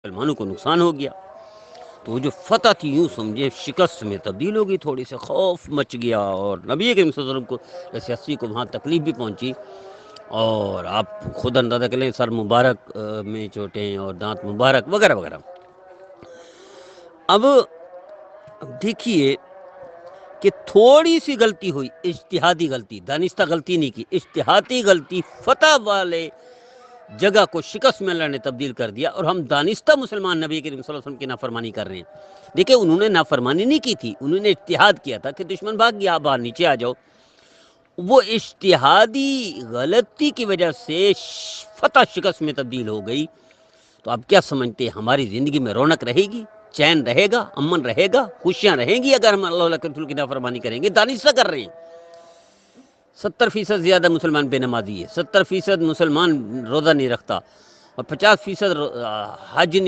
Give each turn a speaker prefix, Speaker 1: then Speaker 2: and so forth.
Speaker 1: مسلمانوں کو نقصان ہو گیا. تو وہ جو فتح تھی یوں سمجھے شکست میں تبدیل ہو گئی، تھوڑی سے خوف مچ گیا، اور نبی کریم صلی اللہ علیہ وسلم کو ایسے 80 کو وہاں تکلیف بھی پہنچی. اور آپ خود اندازہ کر لیں، سر مبارک میں چوٹیں اور دانت مبارک وغیرہ وغیرہ. اب دیکھیے کہ تھوڑی سی غلطی ہوئی، اجتہادی غلطی، دانستہ غلطی نہیں کی، اجتہادی غلطی فتح والے جگہ کو شکست میں اللہ نے تبدیل کر دیا، اور ہم دانستہ مسلمان نبی کریم صلی اللہ علیہ وسلم کی نافرمانی کر رہے ہیں. دیکھیں انہوں نے نافرمانی نہیں کی تھی، انہوں نے اجتہاد کیا تھا کہ دشمن بھاگ گیا، آپ باہر نیچے آ جاؤ. وہ اجتہادی غلطی کی وجہ سے فتح شکست میں تبدیل ہو گئی. تو آپ کیا سمجھتے ہیں ہماری زندگی میں رونق رہے گی، چین رہے گا، امن رہے گا، خوشیاں رہیں گی اگر ہم اللہ کے رسول کی نافرمانی کریں گے؟ دانستہ کر رہے ہیں. 70% زیادہ مسلمان بے نمازی ہے، 70% مسلمان روزہ نہیں رکھتا، اور 50% حج نہیں